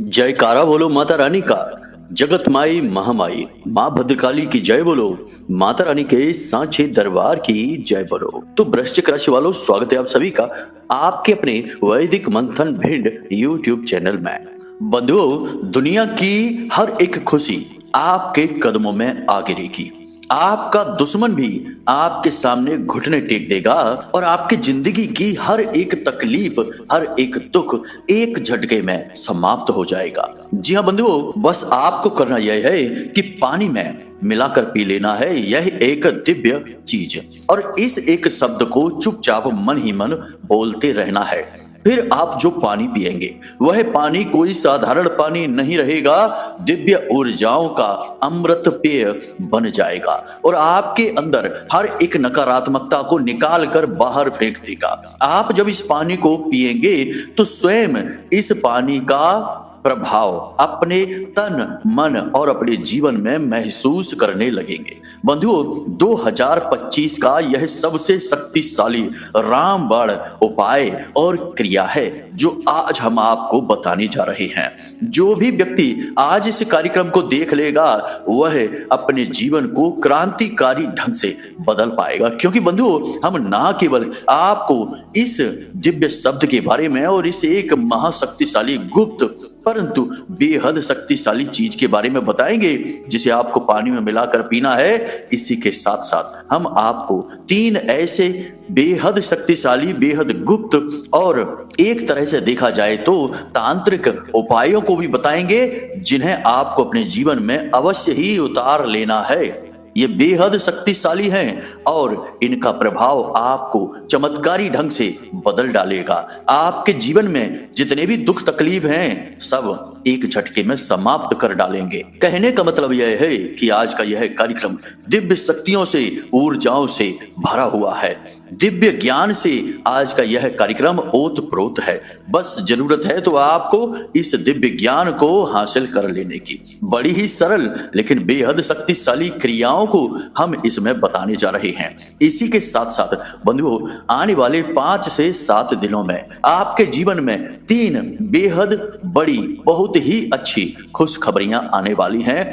जयकारा बोलो माता रानी का। जगत माई महामाई माँ भद्रकाली की जय बोलो। माता रानी के सांचे दरबार की जय बोलो। तो वृश्चिक राशि वालों, स्वागत है आप सभी का आपके अपने वैदिक मंथन भिंड यूट्यूब चैनल में। बंधुओं, दुनिया की हर एक खुशी आपके कदमों में आ गिरेगी। आपका दुश्मन भी आपके सामने घुटने टेक देगा और आपकी जिंदगी की हर एक तकलीफ, हर एक दुख एक झटके में समाप्त हो जाएगा। जी हाँ बंधुओं, बस आपको करना यह है कि पानी में मिलाकर पी लेना है। यह एक दिव्य चीज है और इस एक शब्द को चुपचाप मन ही मन बोलते रहना है। फिर आप जो पानी पिएंगे वह पानी कोई साधारण पानी नहीं रहेगा, दिव्य ऊर्जाओं का अमृत पेय बन जाएगा और आपके अंदर हर एक नकारात्मकता को निकाल कर बाहर फेंक देगा। आप जब इस पानी को पिएंगे तो स्वयं इस पानी का प्रभाव अपने तन, मन और अपने जीवन में महसूस करने लगेंगे। बंधुओं, 2025 का यह सबसे शक्तिशाली रामबाण उपाय और क्रिया है जो आज हम आपको बताने जा रहे हैं। जो भी व्यक्ति आज इस कार्यक्रम को देख लेगा वह अपने जीवन को क्रांतिकारी ढंग से बदल पाएगा, क्योंकि बंधुओं, हम ना केवल आपको इस दिव्य शब्द के बारे में और इस एक महाशक्तिशाली गुप्त परंतु बेहद शक्तिशाली चीज के बारे में बताएंगे जिसे आपको पानी में मिलाकर पीना है। इसी के साथ साथ हम आपको 3 ऐसे बेहद शक्तिशाली, बेहद गुप्त और एक तरह से देखा जाए तो तांत्रिक उपायों को भी बताएंगे जिन्हें आपको अपने जीवन में अवश्य ही उतार लेना है। ये बेहद शक्तिशाली हैं और इनका प्रभाव आपको चमत्कारी ढंग से बदल डालेगा। आपके जीवन में जितने भी दुख तकलीफ हैं सब एक झटके में समाप्त कर डालेंगे। कहने का मतलब यह है कि आज का यह कार्यक्रम दिव्य शक्तियों से, ऊर्जाओं से भरा हुआ है। दिव्य ज्ञान से आज का यह कार्यक्रम ओतप्रोत है। बस जरूरत है तो आपको इस दिव्य ज्ञान को हासिल कर लेने की। बड़ी ही सरल लेकिन बेहद शक्तिशाली क्रियाओं को हम इसमें बताने जा रहे हैं। इसी के साथ साथ बंधुओं, आने वाले 5 से 7 दिनों में आपके जीवन में 3 बेहद बड़ी, बहुत ही अच्छी खुशखबरियां आने वाली हैं।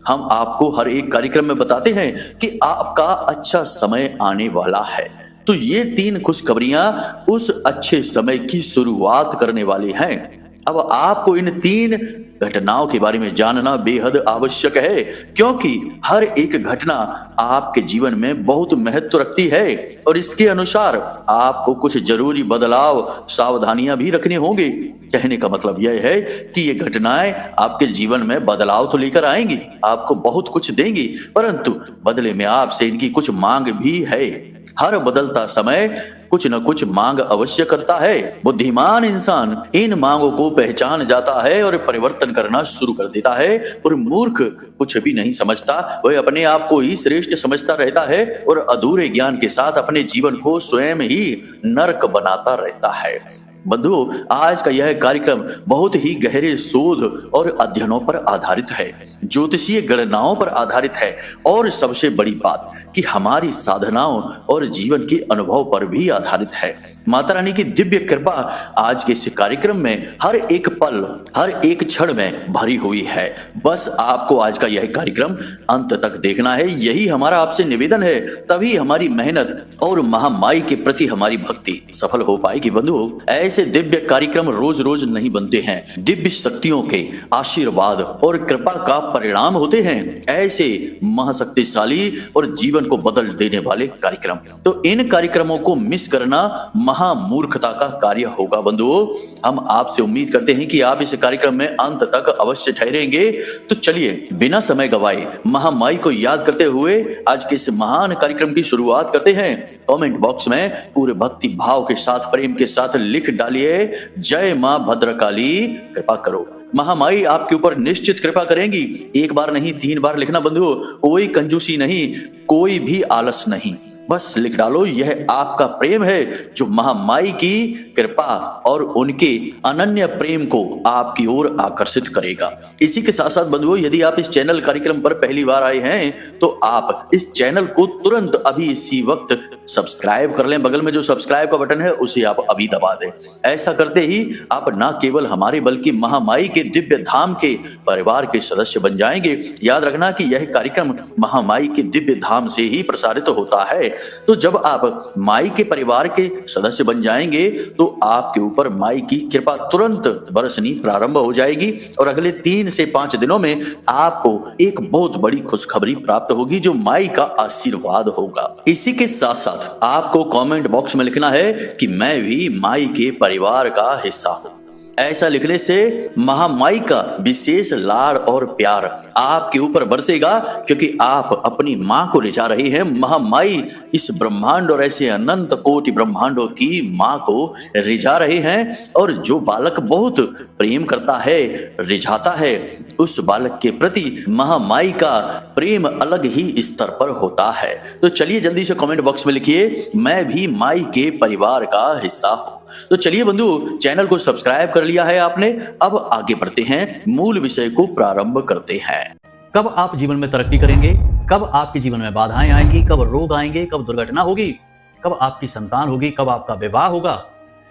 हम आपको हर एक कार्यक्रम में बताते हैं कि आपका अच्छा समय आने वाला है, तो ये 3 खुशखबरियां उस अच्छे समय की शुरुआत करने वाली हैं। अब आपको इन 3 घटनाओं के बारे में जानना बेहद आवश्यक है, क्योंकि हर एक घटना आपके जीवन में बहुत महत्व रखती है और इसके अनुसार आपको कुछ जरूरी बदलाव, सावधानियां भी रखने होंगे। कहने का मतलब यह है कि ये घटनाएं आपके जीवन में बदलाव तो लेकर आएंगी, आपको बहुत कुछ देंगी, परंतु बदले में आपसे इनकी कुछ मांग भी है। हर बदलता समय कुछ न कुछ मांग अवश्य करता है। बुद्धिमान इंसान इन मांगों को पहचान जाता है और परिवर्तन करना शुरू कर देता है, और मूर्ख कुछ भी नहीं समझता, वह अपने आप को ही श्रेष्ठ समझता रहता है और अधूरे ज्ञान के साथ अपने जीवन को स्वयं ही नरक बनाता रहता है। बंधुओं, आज का यह कार्यक्रम बहुत ही गहरे शोध और अध्ययनों पर आधारित है, ज्योतिषीय गणनाओं पर आधारित है और सबसे बड़ी बात कि हमारी साधनाओं और जीवन के अनुभव पर भी आधारित है। माता रानी की दिव्य कृपा आज के इस कार्यक्रम में हर एक पल, हर एक क्षण में भरी हुई है। बस आपको आज का यह कार्यक्रम अंत तक देखना है, यही हमारा आपसे निवेदन है। तभी हमारी मेहनत और महामाई के प्रति हमारी भक्ति सफल हो पाएगी। बंधुओं, ऐसे दिव्य कार्यक्रम रोज रोज नहीं बनते हैं। दिव्य शक्तियों के आशीर्वाद और कृपा का परिणाम होते हैं ऐसे महाशक्तिशाली और जीवन को बदल देने वाले कार्यक्रम। तो इन कार्यक्रमों को मिस करना महामूर्खता का कार्य होगा। बंधुओं, हम आपसे उम्मीद करते हैं कि आप इस कार्यक्रम में अंत तक अवश्य ठहरेंगे। तो चलिए बिना समय गवाए महामाई को याद करते हुए आज के इस महान कार्यक्रम की शुरुआत करते हैं। कमेंट बॉक्स में पूरे भक्ति भाव के साथ, प्रेम के साथ लिख डालिए, जय मां भद्रकाली कृपा करो। महामाई आपके ऊपर निश्चित कृपा करेंगी। एक बार नहीं, 3 बार लिखना बंधुओं, कोई कंजूसी नहीं, कोई भी आलस नहीं, बस लिख डालो। यह आपका प्रेम है जो महामाई की कृपा और उनके अनन्य प्रेम को आपकी ओर आकर्षित करेगा। इसी के साथ साथ बंधुओं, यदि आप इस चैनल कार्यक्रम पर पहली बार आए हैं तो आप इस चैनल को तुरंत अभी इसी वक्त सब्सक्राइब कर लें। बगल में जो सब्सक्राइब का बटन है उसे आप अभी दबा दें। ऐसा करते ही आप न केवल हमारे बल्कि महामाई के दिव्य धाम के परिवार के सदस्य बन जाएंगे। याद रखना कि यह कार्यक्रम महामाई के दिव्य धाम से ही प्रसारित होता है। तो जब आप माई के परिवार के सदस्य बन जाएंगे तो आपके ऊपर माई की कृपा तुरंत बरसनी प्रारंभ हो जाएगी और अगले 3 से 5 दिनों में आपको एक बहुत बड़ी खुशखबरी प्राप्त होगी जो माई का आशीर्वाद होगा। इसी के साथ साथ आपको कमेंट बॉक्स में लिखना है कि मैं भी माई के परिवार का हिस्सा हूं। ऐसा लिखने से महामाई का विशेष लाड़ और प्यार आपके ऊपर बरसेगा, क्योंकि आप अपनी मां को रिझा रही हैं। महामाई इस ब्रह्मांड और ऐसे अनंत कोटि ब्रह्मांडों की मां को रिझा रहे हैं और जो बालक बहुत प्रेम करता है, रिझाता है, उस बालक के प्रति महामाई का प्रेम अलग ही स्तर पर होता है। तो चलिए जल्दी से कमेंट बॉक्स में लिखिए, मैं भी माई के परिवार का हिस्सा हूं। तो चलिए बंधु, चैनल को सब्सक्राइब कर लिया है आपने, अब आगे बढ़ते हैं, मूल विषय को प्रारंभ करते हैं। कब आप जीवन में तरक्की करेंगे, कब आपके जीवन में बाधाएं आएंगी, कब रोग आएंगे, कब दुर्घटना होगी, कब आपकी संतान होगी, कब आपका विवाह होगा,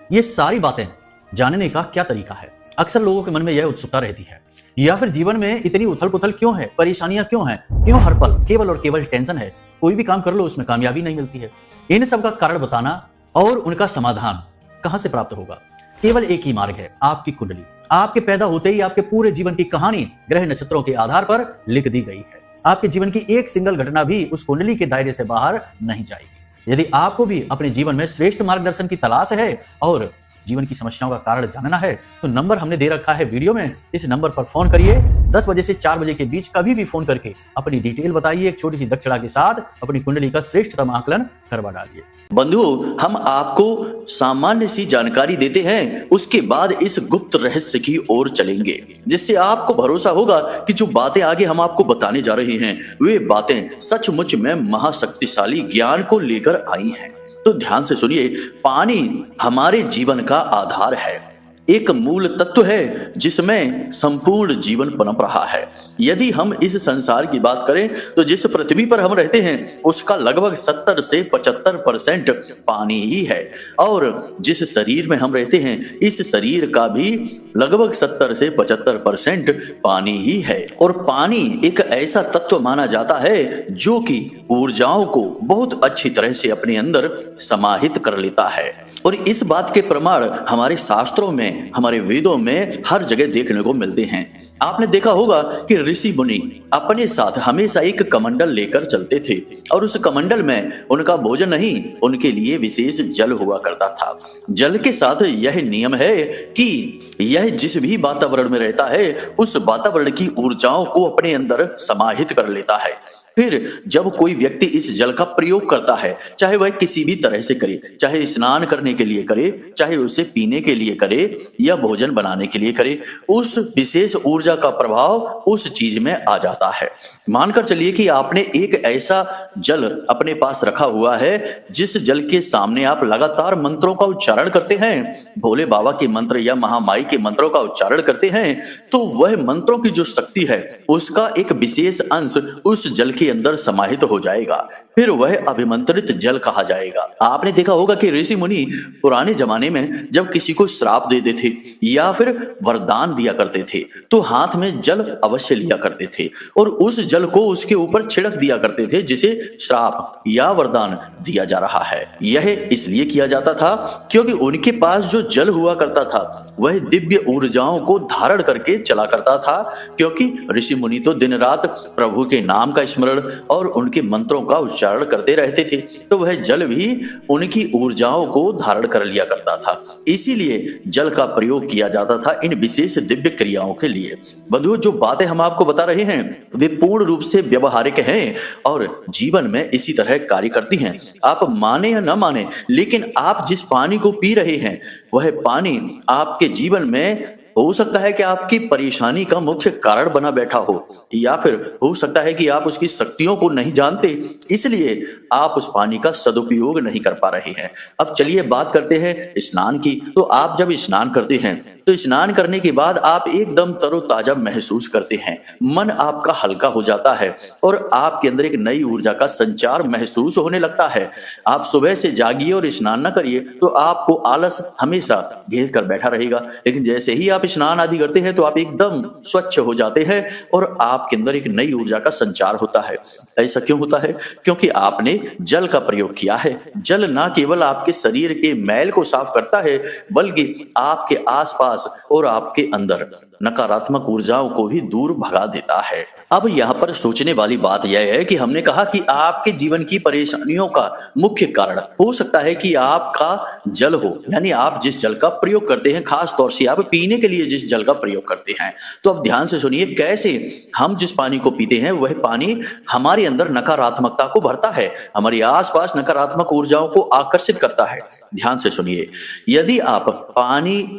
ये सारी बातें जानने का क्या तरीका है? अक्सर लोगों के मन में यह उत्सुकता रहती है। या फिर जीवन में इतनी उथल पुथल क्यों है, परेशानियां क्यों हैं, क्यों हर पल केवल और केवल टेंशन है, कोई भी काम कर लो उसमें कामयाबी नहीं मिलती है। इन सब का कारण बताना और उनका समाधान कहां से प्राप्त होगा? केवल एक ही मार्ग है, आपकी कुंडली। आपके पैदा होते ही आपके पूरे जीवन की कहानी ग्रह नक्षत्रों के आधार पर लिख दी गई है। आपके जीवन की एक सिंगल घटना भी उस कुंडली के दायरे से बाहर नहीं जाएगी। यदि आपको भी अपने जीवन में श्रेष्ठ मार्गदर्शन की तलाश है और जीवन की समस्याओं का कारण जानना है तो नंबर हमने दे रखा है वीडियो में। इस नंबर पर फोन करिए। 10 बजे से 4 बजे के बीच कभी भी फोन करके अपनी डिटेल बताइए। एक छोटी सी दक्षिणा के साथ अपनी कुंडली का श्रेष्ठतम आकलन करवा डालिए। बंधुओं, हम आपको सामान्य सी जानकारी देते हैं, उसके बाद इस गुप्त रहस्य की ओर चलेंगे, जिससे आपको भरोसा होगा कि जो बातें आगे हम आपको बताने जा रहे हैं वे बातें सचमुच में महाशक्तिशाली ज्ञान को लेकर आई हैं। तो ध्यान से सुनिए। पानी हमारे जीवन का आधार है, एक मूल तत्व है जिसमें संपूर्ण जीवन पनप रहा है। यदि हम इस संसार की बात करें तो जिस पृथ्वी पर हम रहते हैं उसका लगभग 70 से 75% पानी ही है, और जिस शरीर में हम रहते हैं इस शरीर का भी लगभग 70 से 75% पानी ही है। और पानी एक ऐसा तत्व माना जाता है जो कि ऊर्जाओं को बहुत अच्छी तरह से अपने अंदर समाहित कर लेता है। और इस बात के प्रमाण हमारे शास्त्रों में, हमारे वेदों में हर जगह देखने को मिलते हैं। आपने देखा होगा कि ऋषि मुनि अपने साथ हमेशा एक कमंडल लेकर चलते थे और उस कमंडल में उनका भोजन नहीं, उनके लिए विशेष जल हुआ करता था। जल के साथ यह नियम है कि यह जिस भी वातावरण में रहता है उस वातावरण की ऊर्जाओं को अपने अंदर समाहित कर लेता है। फिर जब कोई व्यक्ति इस जल का प्रयोग करता है, चाहे वह किसी भी तरह से करे, चाहे स्नान करने के लिए करे, चाहे उसे पीने के लिए करे या भोजन बनाने के लिए करे, उस विशेष ऊर्जा का प्रभाव उस चीज में आ जाता है। मानकर चलिए कि आपने एक ऐसा जल अपने पास रखा हुआ है जिस जल के सामने आप लगातार मंत्रों का उच्चारण करते हैं, भोले बाबा के मंत्र या महामाई के मंत्रों का उच्चारण करते हैं, तो वह मंत्रों की जो शक्ति है उसका एक विशेष अंश उस जल के अंदर समाहित हो जाएगा। फिर वह अभिमंत्रित जल कहा जाएगा। आपने देखा होगा कि ऋषि मुनि पुराने जमाने में जब किसी को श्राप देते थे या फिर वरदान दिया करते थे तो हाथ में जल अवश्य लिया करते थे और उस जल को उसके ऊपर छिड़क दिया करते थे जिसे श्राप या वरदान दिया जा रहा है। यह इसलिए किया जाता था क्योंकि उनके पास जो जल हुआ करता था वह दिव्य ऊर्जाओं को धारण करके चला करता था, क्योंकि ऋषि मुनि तो दिन रात प्रभु के नाम का स्मरण और उनके मंत्रों का उच्चारण करते रहते थे, तो वह जल भी उनकी ऊर्जाओं को धारण कर लिया करता था। इसीलिए जल का प्रयोग किया जाता था इन विशेष दिव्य क्रियाओं के लिए। बंधुओं, जो बातें हम आपको बता रहे हैं वे पूर्ण रूप से व्यवहारिक हैं और जीवन में इसी तरह कार्य करती हैं। आप माने या न माने, लेकिन आप जिस पानी को पी रहे हैं वह पानी आपके जीवन में हो सकता है कि आपकी परेशानी का मुख्य कारण बना बैठा हो, या फिर हो सकता है कि आप उसकी शक्तियों को नहीं जानते, इसलिए आप उस पानी का सदुपयोग नहीं कर पा रहे हैं। अब चलिए बात करते हैं स्नान की। तो आप जब स्नान करते हैं तो स्नान करने के बाद आप एकदम तरोताजा महसूस करते हैं, मन आपका हल्का हो जाता है और आपके अंदर एक नई ऊर्जा का संचार महसूस होने लगता है। आप सुबह से जागिए और स्नान न करिए तो आपको आलस हमेशा घेर कर बैठा रहेगा, लेकिन जैसे ही आप स्नान आदि करते हैं तो आप एकदम स्वच्छ हो जाते हैं और आपके अंदर एक नई ऊर्जा का संचार होता है। ऐसा क्यों होता है? क्योंकि आपने जल का प्रयोग किया है। जल न केवल आपके शरीर के मैल को साफ करता है, बल्कि आपके आसपास और आपके अंदर नकारात्मक ऊर्जाओं को भी दूर भगा देता है। अब यहाँ पर सोचने वाली बात यह है कि हमने कहा कि आपके जीवन की परेशानियों का मुख्य कारण हो सकता है कि आपका जल हो, यानी आप जिस जल का प्रयोग करते हैं, खास तौर से आप पीने के लिए जिस जल का प्रयोग करते हैं। तो अब ध्यान से सुनिए, कैसे हम जिस पानी को पीते हैं वह पानी हमारे अंदर नकारात्मकता को भरता है, हमारे आसपास नकारात्मक ऊर्जाओं को आकर्षित करता है। ध्यान से सुनिए, यदि आप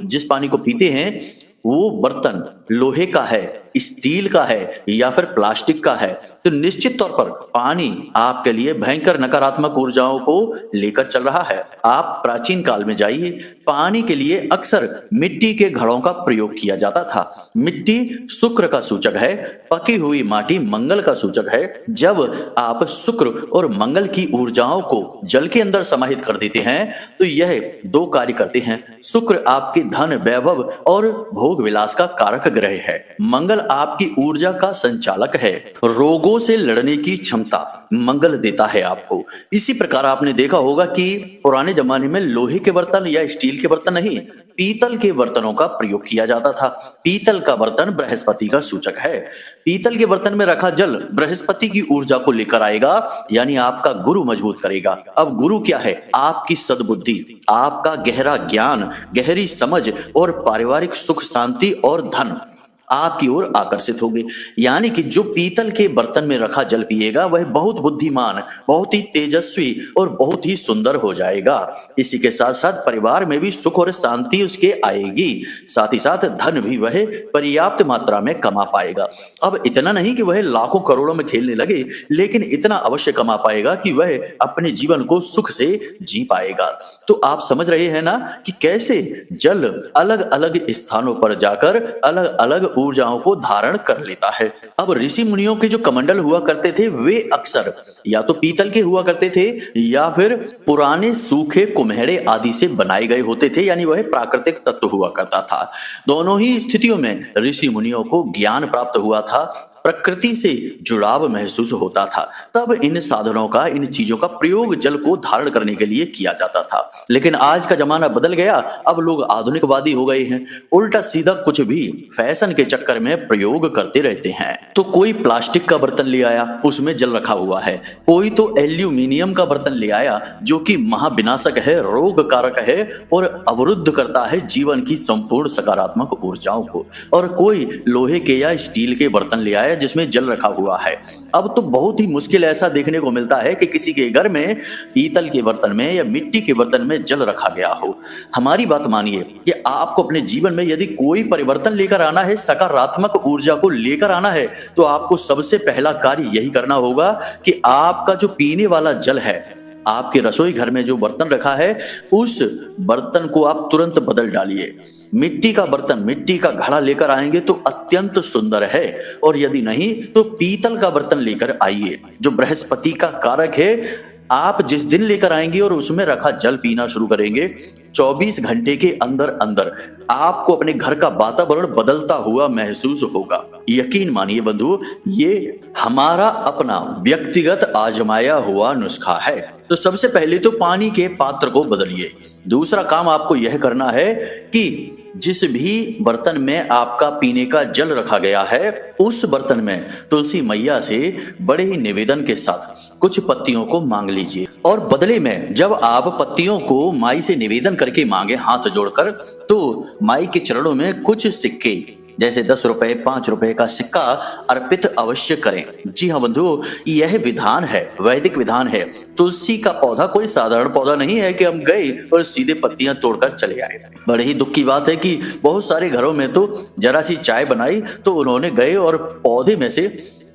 जिस पानी को पीते हैं वो बर्तन लोहे का है, स्टील का है या फिर प्लास्टिक का है, तो निश्चित तौर पर पानी आपके लिए भयंकर नकारात्मक ऊर्जाओं को लेकर चल रहा है। आप प्राचीन काल में जाइए, पानी के लिए अक्सर मिट्टी के घड़ों का प्रयोग किया जाता था। मिट्टी शुक्र का सूचक है, पकी हुई माटी मंगल का सूचक है। जब आप शुक्र और मंगल की ऊर्जाओं को जल के अंदर समाहित कर देते हैं तो यह दो कार्य करते हैं। शुक्र आपके धन, वैभव और भोग विलास का कारक ग्रह है। मंगल आपकी ऊर्जा का संचालक है। रोगों से लड़ने की क्षमता मंगल देता है आपको। इसी प्रकार आपने देखा होगा कि पुराने जमाने में लोहे के बर्तन या स्टील के बर्तन नहीं, पीतल के बर्तनों का प्रयोग किया जाता था। पीतल का बर्तन बृहस्पति का सूचक है। पीतल के बर्तन में रखा जल बृहस्पति की ऊर्जा को लेकर आएगा, यानी आपका गुरु मजबूत करेगा। अब गुरु क्या है? आपकी सद्बुद्धि, आपका गहरा ज्ञान, गहरी समझ और पारिवारिक सुख शांति और धन आपकी ओर आकर्षित होंगे। यानी कि जो पीतल के बर्तन में रखा जल पिएगा वह बहुत बुद्धिमान, बहुत ही तेजस्वी और बहुत ही सुंदर हो जाएगा। इसी के साथ साथ परिवार में भी सुख और शांति उसके आएगी, साथ ही साथ धन भी वह पर्याप्त मात्रा में कमा पाएगा। अब इतना नहीं कि वह लाखों करोड़ों में खेलने लगे, लेकिन इतना अवश्य कमा पाएगा कि वह अपने जीवन को सुख से जी पाएगा। तो आप समझ रहे हैं ना कि कैसे जल अलग अलग स्थानों पर जाकर अलग अलग ऊर्जाओं को धारण कर लेता है। अब ऋषि मुनियों के जो कमंडल हुआ करते थे वे अक्सर या तो पीतल के हुआ करते थे या फिर पुराने सूखे कुम्हेड़े आदि से बनाए गए होते थे, यानी वह प्राकृतिक तत्व हुआ करता था। दोनों ही स्थितियों में ऋषि मुनियों को ज्ञान प्राप्त हुआ था, प्रकृति से जुड़ाव महसूस होता था। तब इन साधनों का, इन चीजों का प्रयोग जल को धारण करने के लिए किया जाता था। लेकिन आज का जमाना बदल गया, अब लोग आधुनिकवादी हो गए हैं, उल्टा सीधा कुछ भी फैशन के चक्कर में प्रयोग करते रहते हैं। तो कोई प्लास्टिक का बर्तन ले आया, उसमें जल रखा हुआ है, कोई तो एल्यूमिनियम का बर्तन ले आया जो कि महाविनाशक है, रोग कारक है और अवरुद्ध करता है जीवन की संपूर्ण सकारात्मक ऊर्जाओं को, और कोई लोहे के या स्टील के बर्तन ले आया जिसमें जल रखा हुआ है। अब तो बहुत ही मुश्किल ऐसा देखने को मिलता है कि किसी के घर में पीतल के बर्तन में या मिट्टी के बर्तन में जल रखा गया हो। हमारी बात मानिए कि आपको अपने जीवन में यदि कोई परिवर्तन लेकर आना है, सकारात्मक ऊर्जा को लेकर आना है, तो आपको सबसे पहला कार्य यही करना होगा कि आपका जो पीने वाला जल है, आपके रसोई घर में जो बर्तन रखा है उस बर्तन को आप तुरंत बदल डालिए। मिट्टी का बर्तन, मिट्टी का घड़ा लेकर आएंगे तो अत्यंत सुंदर है, और यदि नहीं तो पीतल का बर्तन लेकर आइए जो बृहस्पति का कारक है। आप जिस दिन लेकर आएंगे और उसमें रखा जल पीना शुरू करेंगे, 24 घंटे के अंदर अंदर आपको अपने घर का वातावरण बदलता हुआ महसूस होगा। यकीन मानिए बंधु, ये हमारा अपना व्यक्तिगत आजमाया हुआ नुस्खा है। तो सबसे पहले तो पानी के पात्र को बदलिए। दूसरा काम आपको यह करना है कि जिस भी बर्तन में आपका पीने का जल रखा गया है उस बर्तन में तुलसी मैया से बड़े ही निवेदन के साथ कुछ पत्तियों को मांग लीजिए, और बदले में जब आप पत्तियों को माई से निवेदन करके मांगे हाथ जोड़कर, तो माई के चरणों में कुछ सिक्के जैसे 10 रुपए 5 रुपए का सिक्का अर्पित अवश्य करें। जी हाँ बंधुओं, यह विधान है, वैदिक विधान है। तुलसी का पौधा कोई साधारण पौधा नहीं है कि हम गए और सीधे पत्तियां तोड़कर चले आए। बड़े ही दुख की बात है कि बहुत सारे घरों में तो जरा सी चाय बनाई तो उन्होंने गए और पौधे में से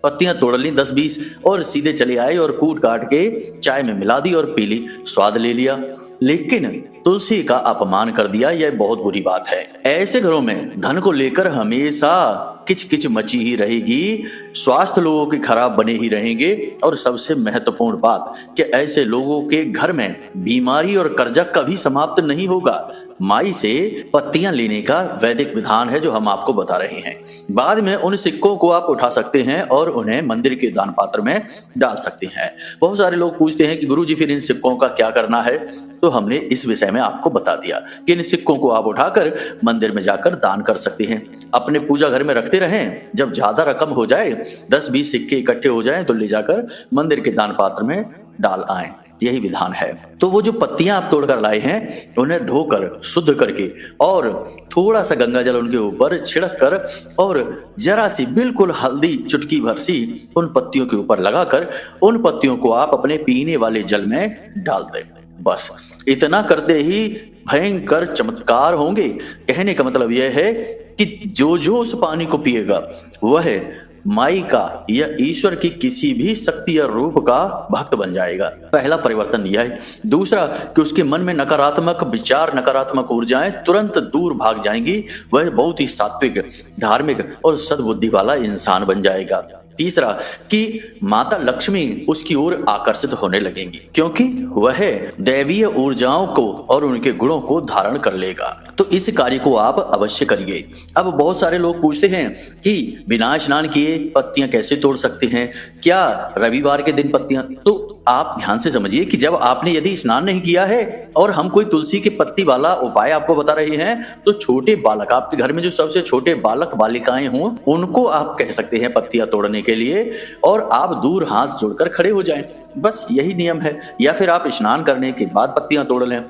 पत्तियां तोड़ ली 10-20 और सीधे चले आए और कूट काट के चाय में मिला दी और पी ली, स्वाद ले लिया, लेकिन तुलसी का अपमान कर दिया। यह बहुत बुरी बात है। ऐसे घरों में धन को लेकर हमेशा किचकिच मची ही रहेगी, स्वास्थ्य लोगों के खराब बने ही रहेंगे और सबसे महत्वपूर्ण बात कि ऐसे लोगों के घर में बीमारी और कर्जा कभी समाप्त नहीं होगा। माई से पत्तियां लेने का वैदिक विधान है जो हम आपको बता रहे हैं। बाद में उन सिक्कों को आप उठा सकते हैं और उन्हें मंदिर के दान पात्र में डाल सकते हैं। बहुत सारे लोग पूछते हैं कि गुरुजी फिर इन सिक्कों का क्या करना है, तो हमने इस विषय में आपको बता दिया कि इन सिक्कों को आप उठाकर मंदिर में जाकर दान कर सकते हैं। अपने पूजा घर में रखते रहें, जब ज्यादा रकम हो जाए 10-20 सिक्के इकट्ठे हो जाएं तो ले जाकर मंदिर के दान पात्र में डाल आएं। यही विधान है। तो वो जो पत्तियां आप तोड़कर लाए हैं उन्हें धोकर शुद्ध करके और थोड़ा सा गंगा जल उनके ऊपर छिड़क कर और जरा सी बिल्कुल हल्दी चुटकी भर सी उन पत्तियों के ऊपर लगाकर उन पत्तियों को आप अपने पीने वाले जल में डाल दें। बस इतना करते ही भयंकर चमत्कार होंगे। कहने का मतलब यह है कि जो उस पानी को पिएगा वह माई का या ईश्वर की किसी भी शक्ति या रूप का भक्त बन जाएगा। पहला परिवर्तन यह है। दूसरा कि उसके मन में नकारात्मक विचार, नकारात्मक ऊर्जाएं तुरंत दूर भाग जाएंगी। वह बहुत ही सात्विक, धार्मिक और सद्बुद्धि वाला इंसान बन जाएगा। तीसरा कि माता लक्ष्मी उसकी ओर आकर्षित होने लगेंगी क्योंकि वह दैवीय ऊर्जाओं को और उनके गुणों को धारण कर लेगा। तो इस कार्य को आप अवश्य करिए। अब बहुत सारे लोग पूछते हैं कि बिना स्नान किए पत्तियां कैसे तोड़ सकते हैं, क्या रविवार के दिन पत्तियां? तो आप ध्यान से समझिए कि जब आपने यदि स्नान नहीं किया है और हम कोई तुलसी की पत्ती वाला उपाय आपको बता रहे हैं तो छोटे बालक, आपके घर में जो सबसे छोटे बालक बालिकाएं हों उनको आप कह सकते हैं पत्तियां तोड़ने के लिए और आप दूर हाथ जोड़कर खड़े हो जाएं। बस यही नियम है। या फिर आप स्नान करने के बाद पत्तियां तोड़ लें।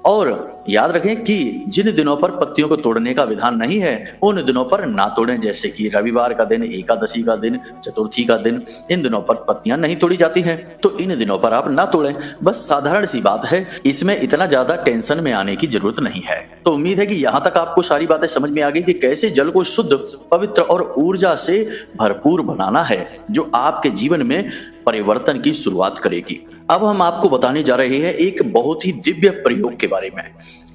और याद रखें कि जिन दिनों पर पत्तियों को तोड़ने का विधान नहीं है उन दिनों पर ना तोड़ें, जैसे कि रविवार का दिन, एकादशी का दिन, चतुर्थी का दिन। इन दिनों पर पत्तियां नहीं तोड़ी जाती हैं तो इन दिनों पर आप ना तोड़ें। बस साधारण सी बात है, इसमें इतना ज्यादा टेंशन में आने की जरूरत नहीं है। तो उम्मीद है कि यहाँ तक आपको सारी बातें समझ में आ गई कि कैसे जल को शुद्ध, पवित्र और ऊर्जा से भरपूर बनाना है जो आपके जीवन में परिवर्तन की शुरुआत करेगी। अब हम आपको बताने जा रहे हैं एक बहुत ही दिव्य प्रयोग के बारे में।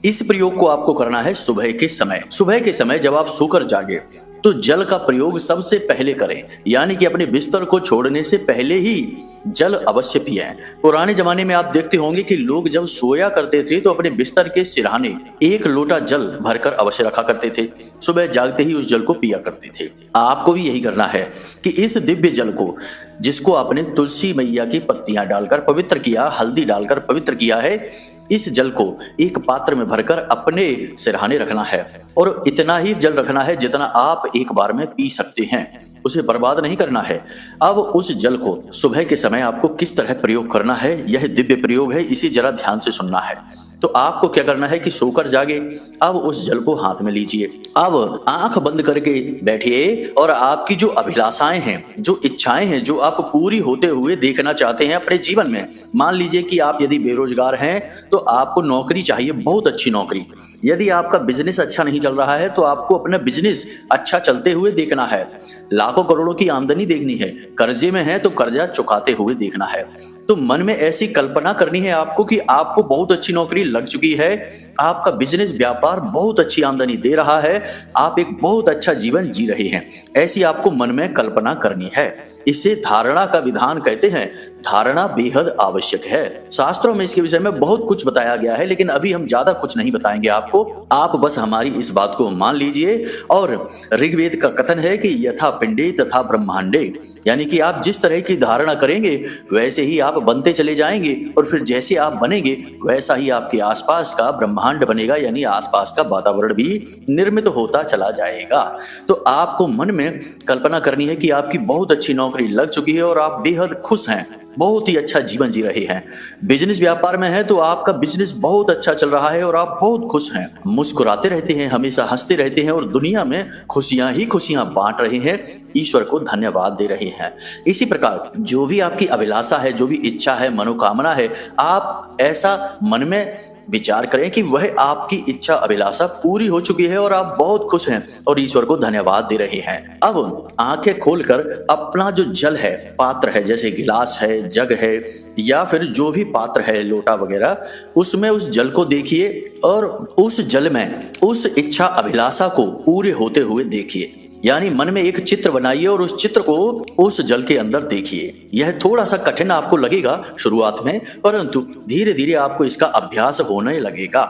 इस प्रयोग को आपको करना है सुबह के समय। सुबह के समय जब आप सोकर जागे तो जल का प्रयोग सबसे पहले करें, यानी कि अपने बिस्तर को छोड़ने से पहले ही जल अवश्य पिएं। पुराने जमाने में आप देखते होंगे कि लोग जब सोया करते थे तो अपने बिस्तर के सिरहाने 1 लोटा जल भरकर अवश्य रखा करते थे। सुबह जागते ही उस जल को पिया करते थे। आपको भी यही करना है कि इस दिव्य जल को, जिसको आपने तुलसी मैया की पत्तियां डालकर पवित्र किया, हल्दी डालकर पवित्र किया है, इस जल को एक पात्र में भरकर अपने सिरहाने रखना है और इतना ही जल रखना है जितना आप एक बार में पी सकते हैं। उसे बर्बाद नहीं करना है। अब उस जल को सुबह के समय आपको किस तरह प्रयोग करना है, यह दिव्य प्रयोग है, इसे जरा ध्यान से सुनना है। तो आपको क्या करना है कि सोकर जागे, अब उस जल को हाथ में लीजिए। अब आंख बंद करके बैठिए और आपकी जो अभिलाषाएं हैं, जो इच्छाएं हैं, जो आप पूरी होते हुए देखना चाहते हैं अपने जीवन में। मान लीजिए कि आप यदि बेरोजगार हैं तो आपको नौकरी चाहिए, बहुत अच्छी नौकरी। यदि आपका बिजनेस अच्छा नहीं चल रहा है तो आपको अपना बिजनेस अच्छा चलते हुए देखना है। लाखों करोड़ों की आमदनी देखनी है। कर्जे में है तो कर्जा चुकाते हुए देखना है। तो मन में ऐसी कल्पना करनी है आपको कि आपको बहुत अच्छी नौकरी लग चुकी है, आपका बिजनेस व्यापार बहुत अच्छी आमदनी दे रहा है, आप एक बहुत अच्छा जीवन जी रहे हैं। ऐसी आपको मन में कल्पना करनी है। इसे धारणा का विधान कहते हैं। धारणा बेहद आवश्यक है। शास्त्रों में इसके विषय में बहुत कुछ बताया गया है, लेकिन अभी हम ज्यादा कुछ नहीं बताएंगे आपको। आप बस हमारी इस बात को मान लीजिए। और ऋग्वेद का कथन है कि यथा पिंडे तथा ब्रह्मांडे, यानी कि आप जिस तरह की धारणा करेंगे वैसे ही आप बनते चले जाएंगे और फिर जैसे आप बनेंगे वैसा ही आपके आसपास का ब्रह्मांड बनेगा, यानी आसपास का वातावरण भी निर्मित होता चला जाएगा। तो आपको मन में कल्पना करनी है कि आपकी बहुत अच्छी नौकरी लग चुकी है और आप बेहद खुश हैं। बहुत ही अच्छा जीवन जी रहे हैं। बिजनेस व्यापार में है तो आपका बिजनेस बहुत अच्छा चल रहा है और आप बहुत खुश हैं, मुस्कुराते रहते हैं, हमेशा हंसते रहते हैं और दुनिया में खुशियां ही खुशियां बांट रहे हैं, ईश्वर को धन्यवाद दे रहे हैं। इसी प्रकार जो भी आपकी अभिलाषा है, जो भी इच्छा है, मनोकामना है, आप ऐसा मन में विचार करें कि वह आपकी इच्छा अभिलाषा पूरी हो चुकी है और आप बहुत खुश हैं और ईश्वर को धन्यवाद दे रहे हैं। अब आंखें खोलकर अपना जो जल है, पात्र है, जैसे गिलास है, जग है या फिर जो भी पात्र है, लोटा वगैरह, उसमें उस जल को देखिए और उस जल में उस इच्छा अभिलाषा को पूरे होते हुए देखिए। यानी मन में एक चित्र बनाइए और उस चित्र को उस जल के अंदर देखिए। यह थोड़ा सा कठिन आपको लगेगा शुरुआत में, परंतु धीरे धीरे आपको इसका अभ्यास होने लगेगा।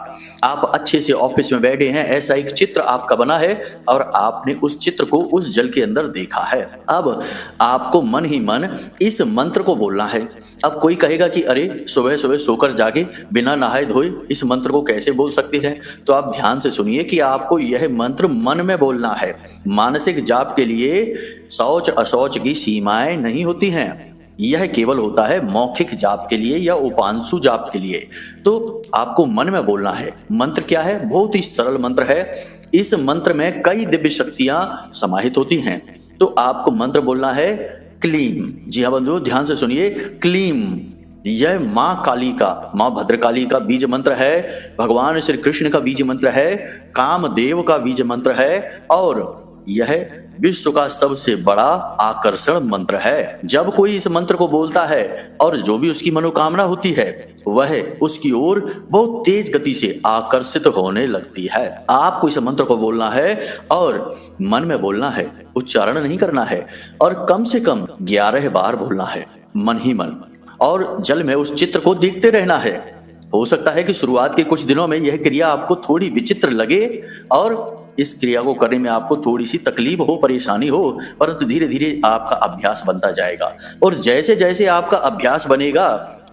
आप अच्छे से ऑफिस में बैठे हैं, ऐसा एक चित्र आपका बना है और आपने उस चित्र को उस जल के अंदर देखा है। अब आपको मन ही मन इस मंत्र को बोलना है। अब कोई कहेगा कि अरे सुबह सुबह सोकर जाके बिना नहाए धोए इस मंत्र को कैसे बोल सकते हैं? तो आप ध्यान से सुनिए कि आपको यह मंत्र मन में बोलना है। मानसिक जाप के लिए शौच अशौच की सीमाएं नहीं होती हैं, यह केवल होता है मौखिक जाप के लिए या उपांशु जाप के लिए। तो आपको मन में बोलना है। मंत्र क्या है? बहुत ही सरल मंत्र है। इस मंत्र में कई दिव्य शक्तियां समाहित होती हैं। तो आपको मंत्र बोलना है क्लीम। जी हाँ बंधुओं, ध्यान से सुनिए, क्लीम। यह माँ काली का, माँ भद्रकाली का बीज मंत्र है, भगवान श्री कृष्ण का बीज मंत्र है, कामदेव का बीज मंत्र है और यह विश्व का सबसे बड़ा आकर्षण मंत्र है। जब कोई इस मंत्र को बोलता है और जो भी उसकी मनोकामना होती है वह उसकी ओर बहुत तेज गति से आकर्षित होने लगती है। आपको इस मंत्र को बोलना है और मन में बोलना है, उच्चारण नहीं करना है और कम से कम 11 बार बोलना है, मन ही मन। और जल में उस चित्र को देखते रहना है। हो सकता है कि शुरुआत के कुछ दिनों में यह क्रिया आपको थोड़ी विचित्र लगे और इस क्रिया को करने में आपको थोड़ी सी तकलीफ हो, परेशानी हो, परंतु धीरे धीरे आपका अभ्यास बनता जाएगा और जैसे जैसे आपका अभ्यास बनेगा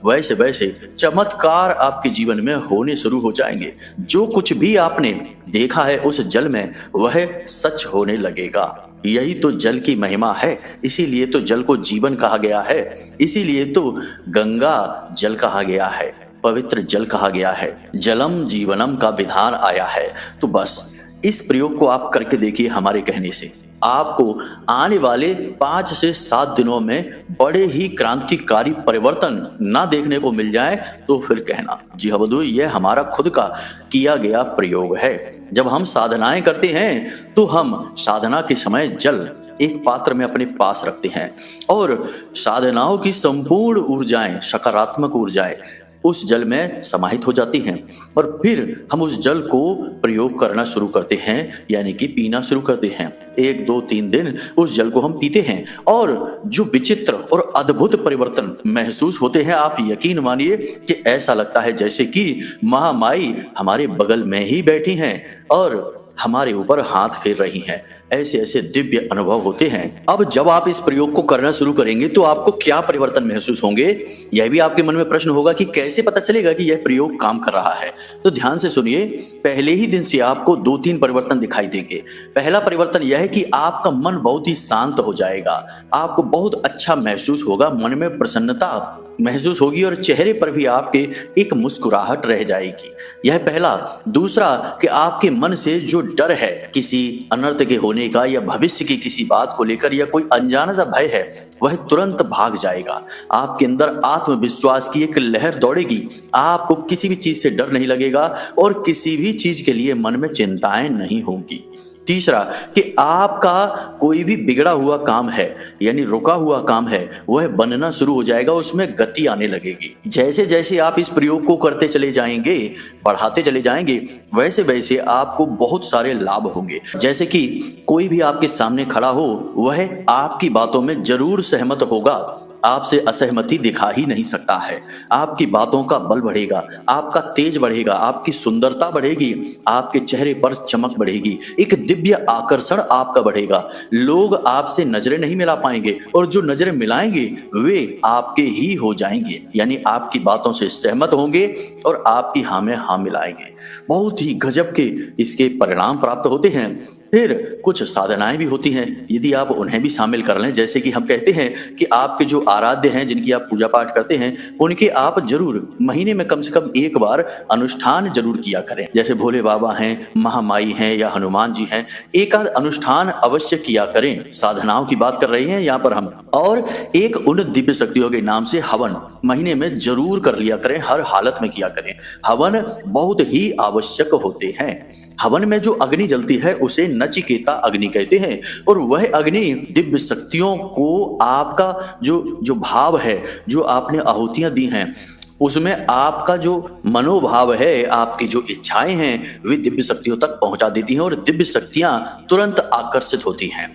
वैसे वैसे चमत्कार आपके जीवन में होने शुरू हो जाएंगे। जो कुछ भी आपने देखा है उस जल में वह सच होने लगेगा। यही तो जल की महिमा है, इसीलिए तो जल को जीवन कहा गया है, इसीलिए तो गंगा जल कहा गया है, पवित्र जल कहा गया है, जलम जीवनम का विधान आया है। तो बस इस प्रयोग को आप करके देखिए। हमारे कहने से आपको आने वाले 5 से 7 दिनों में बड़े ही क्रांतिकारी परिवर्तन ना देखने को मिल जाए तो फिर कहना। जी हाँ बंधु, यह हमारा खुद का किया गया प्रयोग है। जब हम साधनाएं करते हैं तो हम साधना के समय जल एक पात्र में अपने पास रखते हैं और साधनाओं की संपूर्ण ऊर्जाएं, सकारात्मक ऊर्जाएं उस जल में समाहित हो जाती हैं और फिर हम उस जल को प्रयोग करना शुरू करते हैं, यानी कि पीना शुरू करते हैं। 1, 2, 3 दिन उस जल को हम पीते हैं और जो विचित्र और अद्भुत परिवर्तन महसूस होते हैं, आप यकीन मानिए कि ऐसा लगता है जैसे कि महामाई हमारे बगल में ही बैठी हैं और हमारे ऊपर हाथ फेर रही हैं। ऐसे ऐसे दिव्य अनुभव होते हैं। अब जब आप इस प्रयोग को करना शुरू करेंगे तो आपको क्या परिवर्तन महसूस होंगे, यह भी आपके मन में प्रश्न होगा कि कैसे पता चलेगा कि यह प्रयोग काम कर रहा है। तो ध्यान से सुनिए, पहले ही दिन से आपको 2-3 परिवर्तन दिखाई देंगे। पहला परिवर्तन यह है कि आपका मन बहुत ही शांत हो जाएगा, आपको बहुत अच्छा महसूस होगा, मन में प्रसन्नता महसूस होगी और चेहरे पर भी आपके एक मुस्कुराहट रह जाएगी। यह पहला। दूसरा कि आपके मन से जो डर है किसी अनर्थ के होने का या भविष्य की किसी बात को लेकर या कोई अनजाना सा भय है वह तुरंत भाग जाएगा। आपके अंदर आत्मविश्वास की एक लहर दौड़ेगी, आपको किसी भी चीज से डर नहीं लगेगा और किसी भी चीज के लिए मन में चिंताएं नहीं होंगी। तीसरा कि आपका कोई भी बिगड़ा हुआ काम है यानी रुका हुआ काम है वह बनना शुरू हो जाएगा, उसमें गति आने लगेगी। जैसे जैसे आप इस प्रयोग को करते चले जाएंगे, बढ़ाते चले जाएंगे, वैसे वैसे आपको बहुत सारे लाभ होंगे। जैसे कि कोई भी आपके सामने खड़ा हो वह आपकी बातों में जरूर सहमत होगा, आपसे असहमति दिखा ही नहीं सकता है। आपकी बातों का बल बढ़ेगा, आपका तेज बढ़ेगा, आपकी सुंदरता बढ़ेगी, आपके चेहरे पर चमक बढ़ेगी, एक दिव्य आकर्षण आपका बढ़ेगा। लोग आपसे नजरें नहीं मिला पाएंगे और जो नजरें मिलाएंगे वे आपके ही हो जाएंगे, यानी आपकी बातों से सहमत होंगे और आपकी हाँ में हाँ मिलाएंगे। बहुत ही गजब के इसके परिणाम प्राप्त होते हैं। फिर कुछ साधनाएं भी होती हैं, यदि आप उन्हें भी शामिल कर लें, जैसे कि हम कहते हैं कि आपके जो आराध्य हैं, जिनकी आप पूजा पाठ करते हैं, उनके आप जरूर महीने में कम से कम एक बार अनुष्ठान जरूर किया करें। जैसे भोले बाबा हैं, महामाई हैं या हनुमान जी हैं, एक आध अनुष्ठान अवश्य किया करें। साधनाओं की बात कर रहे हैं यहाँ पर हम। और एक उन दिव्य शक्तियों के नाम से हवन महीने में जरूर कर लिया करें, हर हालत में किया करें। हवन बहुत ही आवश्यक होते हैं। हवन में जो अग्नि जलती है उसे नचिकेता अग्नि कहते हैं, और वह अग्नि दिव्य शक्तियों को आपका जो भाव है, जो आपने आहुतियां दी हैं, उसमें आपका जो मनोभाव है, आपकी जो इच्छाएं हैं, वे दिव्य शक्तियों तक पहुंचा देती हैं और दिव्य शक्तियां तुरंत आकर्षित होती हैं।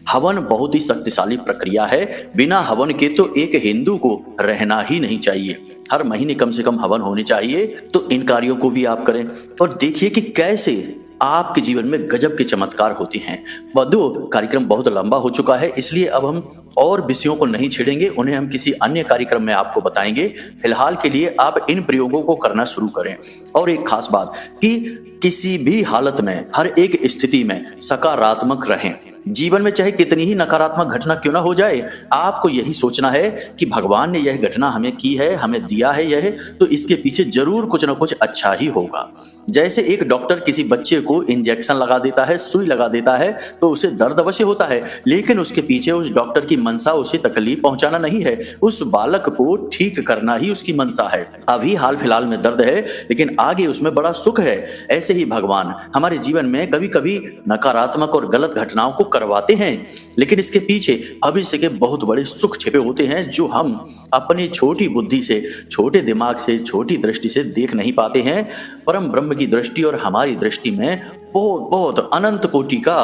हवन बहुत ही शक्तिशाली प्रक्रिया है। बिना हवन के तो एक हिंदू को रहना ही नहीं चाहिए। हर महीने कम से कम हवन होने चाहिए। तो इन कार्यों को भी आप करें और देखिए कि कैसे आपके जीवन में गजब के चमत्कार होते हैं। बंधुओं, कार्यक्रम बहुत लंबा हो चुका है, इसलिए अब हम और विषयों को नहीं छेड़ेंगे, उन्हें हम किसी अन्य कार्यक्रम में आपको बताएंगे। फिलहाल के लिए आप इन प्रयोगों को करना शुरू करें। और एक खास बात कि किसी भी हालत में, हर एक स्थिति में सकारात्मक रहें। जीवन में चाहे कितनी ही नकारात्मक घटना क्यों ना हो जाए, आपको यही सोचना है कि भगवान ने यह घटना हमें की है, हमें दिया है यह, तो इसके पीछे जरूर कुछ ना कुछ अच्छा ही होगा। जैसे एक डॉक्टर किसी बच्चे को इंजेक्शन लगा देता है, सुई लगा देता है, तो उसे दर्द अवश्य होता है, लेकिन उसके पीछे उस डॉक्टर की मंशा उसे तकलीफ पहुंचाना नहीं है, उस बालक को ठीक करना ही उसकी मंशा है। अभी हाल फिलहाल में दर्द है, लेकिन आगे उसमें बड़ा सुख है। ऐसे ही भगवान हमारे जीवन में कभी कभी नकारात्मक और गलत घटनाओं को करवाते हैं, लेकिन इसके पीछे भविष्य के बहुत बड़े सुख छिपे होते हैं, जो हम अपनी छोटी बुद्धि से, छोटे दिमाग से, छोटी दृष्टि से देख नहीं पाते हैं। परम ब्रह्म की दृष्टि और हमारी दृष्टि में बहुत बहुत अनंत कोटि का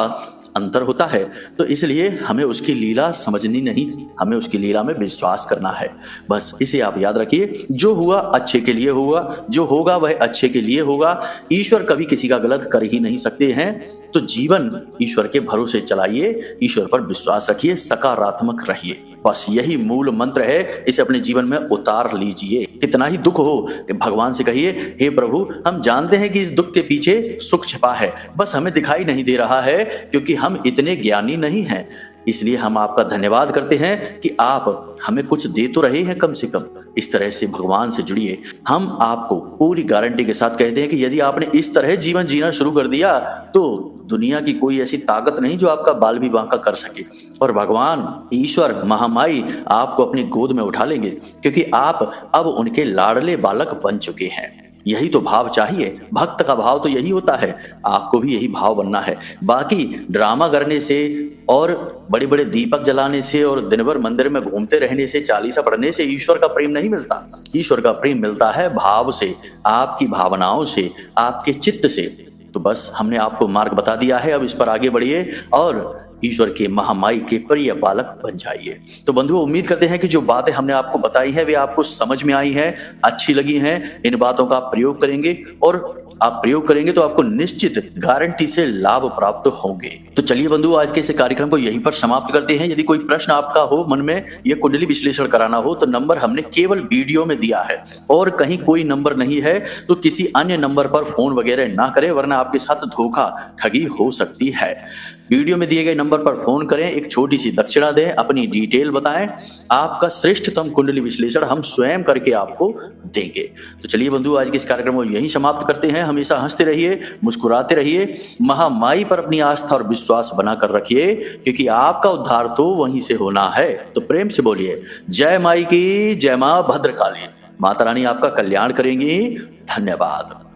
अंतर होता है। तो इसलिए हमें उसकी लीला समझनी नहीं, हमें उसकी लीला में विश्वास करना है। बस इसे आप याद रखिए, जो हुआ अच्छे के लिए हुआ, जो होगा वह अच्छे के लिए होगा। ईश्वर कभी किसी का गलत कर ही नहीं सकते हैं। तो जीवन ईश्वर के भरोसे चलाइए, ईश्वर पर विश्वास रखिए, सकारात्मक रहिए। बस यही मूल मंत्र है, इसे अपने जीवन में उतार लीजिए। कितना ही दुख हो कि भगवान से कहिए, हे प्रभु, हम जानते हैं कि इस दुख के पीछे सुख छिपा है, बस हमें दिखाई नहीं दे रहा है क्योंकि हम इतने ज्ञानी नहीं हैं। इसलिए हम आपका धन्यवाद करते हैं कि आप हमें कुछ दे तो रहे हैं कम से कम। इस तरह से भगवान से जुड़िए। हम आपको पूरी गारंटी के साथ कहते हैं कि यदि आपने इस तरह जीवन जीना शुरू कर दिया तो दुनिया की कोई ऐसी ताकत नहीं जो आपका बाल भी बांका कर सके। और भगवान ईश्वर महामाई आपको अपनी गोद में उठा लेंगे, क्योंकि आप अब उनके लाडले बालक बन चुके हैं। यही तो भाव चाहिए, भक्त का भाव तो यही होता है। आपको भी यही भाव बनना है। बाकी ड्रामा करने से और बड़े बड़े दीपक जलाने से और दिन भर मंदिर में घूमते रहने से, चालीसा पढ़ने से ईश्वर का प्रेम नहीं मिलता। ईश्वर का प्रेम मिलता है भाव से, आपकी भावनाओं से, आपके चित्त से। तो बस हमने आपको मार्ग बता दिया है, अब इस पर आगे बढ़िए और ईश्वर के महामाई के प्रिय बालक बन जाइए। तो बंधुओं, उम्मीद करते हैं कि जो बातें हमने आपको बताई हैं वे आपको समझ में आई हैं, अच्छी लगी हैं। इन बातों का आप प्रयोग करेंगे और आप प्रयोग करेंगे तो आपको निश्चित गारंटी से लाभ प्राप्त होंगे। तो चलिए बंधुओं, आज के इस कार्यक्रम को यहीं पर समाप्त करते हैं। यदि कोई प्रश्न आपका हो मन में, यह कुंडली विश्लेषण कराना हो, तो नंबर हमने केवल वीडियो में दिया है और कहीं कोई नंबर नहीं है। तो किसी अन्य नंबर पर फोन वगैरह ना करें, वरना आपके साथ धोखा ठगी हो सकती है। वीडियो में दिए गए नंबर पर फोन करें, एक छोटी सी दक्षिणा दें, अपनी डिटेल बताएं, आपका श्रेष्ठतम कुंडली विश्लेषण हम स्वयं करके आपको देंगे। तो चलिए बंधु, आज के इस कार्यक्रम को यहीं समाप्त करते हैं। हमेशा हंसते रहिए, मुस्कुराते रहिए, महामाई पर अपनी आस्था और विश्वास बनाकर रखिए, क्योंकि आपका उद्धार तो वहीं से होना है। तो प्रेम से बोलिए, जय माई की, जय मां भद्रकाली। माता रानी आपका कल्याण करेंगी। धन्यवाद।